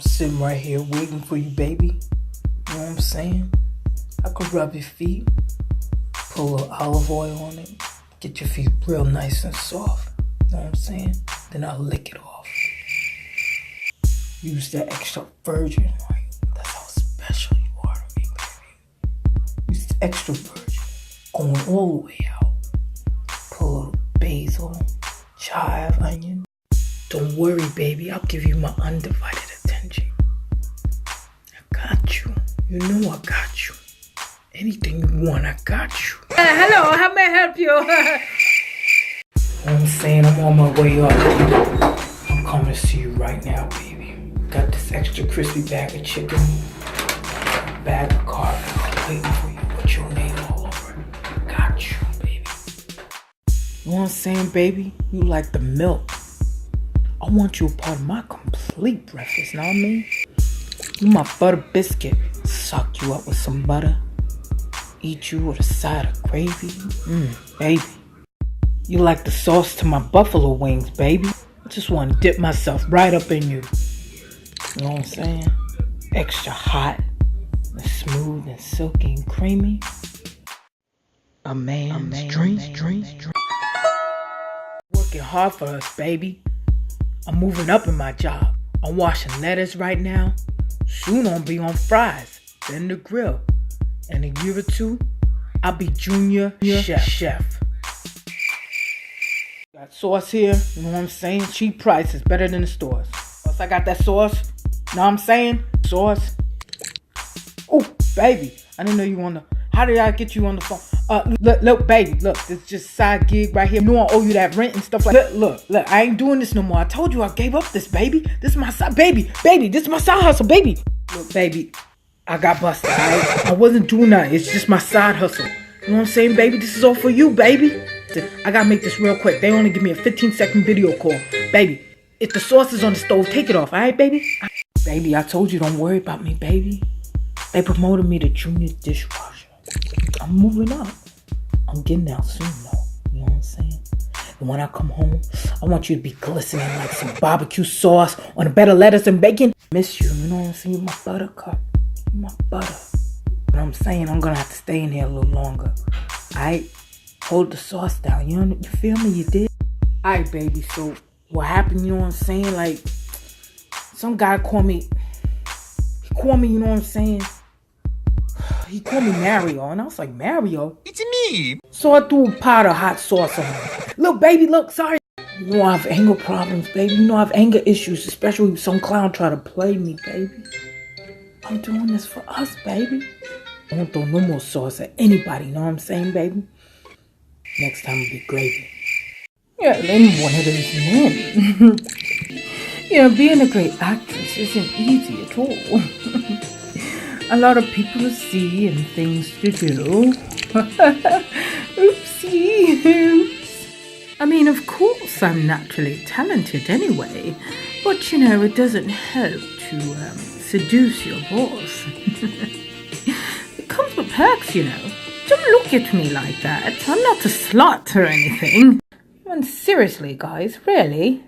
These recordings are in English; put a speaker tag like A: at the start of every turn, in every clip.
A: Sitting right here waiting for you, baby. You know what I'm saying? I could rub your feet, put a little olive oil on it, get your feet real nice and soft. You know what I'm saying? Then I'll lick it off. Use that extra virgin, right? That's how special you are to me, baby. Use the extra virgin, going all the way out. Put a little basil, chive, onion. Don't worry, baby. I'll give you my undivided attention. I got you. You know I got you. Anything you want, I got you.
B: Hello, how may I help you?
A: You know what I'm saying? I'm on my way up. I'm coming to see you right now, baby. Got this extra crispy bag of chicken, bag of carb, waiting for you with your name all over it. Got you, baby. You know what I'm saying, baby? You like the milk. I want you a part of my complete breakfast, know what I mean? You my butter biscuit. Suck you up with some butter. Eat you with a side of gravy. Baby. You like the sauce to my buffalo wings, baby. I just want to dip myself right up in you. You know what I'm saying? Extra hot and smooth and silky and creamy. A man's dream. Working hard for us, baby. I'm moving up in my job. I'm washing lettuce right now. Soon I'll be on fries, then the grill. In a year or two, I'll be junior chef. Got sauce here, you know what I'm saying? Cheap price is better than the stores. Plus I got that sauce, know what I'm saying? Sauce. Oh, baby, I didn't know you on the... How did I get you on the phone? Look, baby, look, this is just side gig right here. You know I owe you that rent and stuff like that. Look, I ain't doing this no more. I told you I gave up this, baby. This is my side, baby, this is my side hustle, baby. Look, baby, I got busted, right? I wasn't doing that. It's just my side hustle. You know what I'm saying, baby? This is all for you, baby. I gotta make this real quick. They only give me a 15-second video call. Baby, if the sauce is on the stove, take it off, all right, baby? Baby, I told you, don't worry about me, baby. They promoted me to junior dishwasher. I'm moving up. I'm getting out soon, though. You know what I'm saying? And when I come home, I want you to be glistening like some barbecue sauce on a bed of lettuce and bacon. Miss you, you know what I'm saying? My buttercup. My butter. You know what I'm saying? I'm gonna have to stay in here a little longer. Alright? Hold the sauce down. You feel me? You did? Alright, baby. So, what happened, you know what I'm saying? Like, some guy called me. He called me, you know what I'm saying? He called me Mario, and I was like, Mario?
C: It's me!
A: So I threw a pot of hot sauce on him. Look, baby, look, sorry. You know I have anger problems, baby. You know I have anger issues, especially if some clown try to play me, baby. I'm doing this for us, baby. I won't throw no more sauce at anybody, you know what I'm saying, baby? Next time it'll be gravy. Yeah, then one of those men. Yeah, being a great actress isn't easy at all. A lot of people to see and things to do. Oopsie. Oops. I mean, of course, I'm naturally talented anyway. But, you know, it doesn't help to seduce your boss. It comes with perks, you know. Don't look at me like that. I'm not a slut or anything. And seriously, guys, really?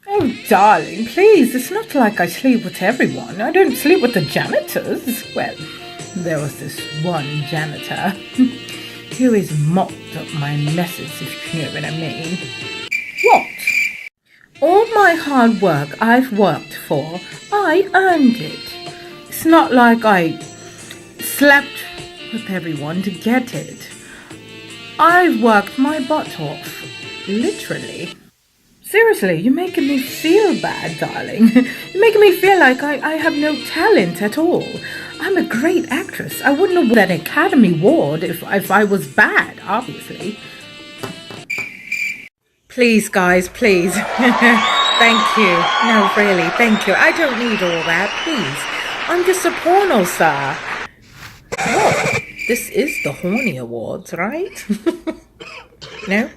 A: Oh, darling, please, it's not like I sleep with everyone. I don't sleep with the janitors. Well, there was this one janitor who always mopped up my messes, if you know what I mean. What? All my hard work I've worked for, I earned it. It's not like I slept with everyone to get it. I've worked my butt off, literally. Seriously, you're making me feel bad, darling. You're making me feel like I have no talent at all. I'm a great actress. I wouldn't have won an Academy Award if I was bad, obviously. Please, guys, please. Thank you. No, really, thank you. I don't need all that, please. I'm just a porno star. Oh, this is the Horny Awards, right? No?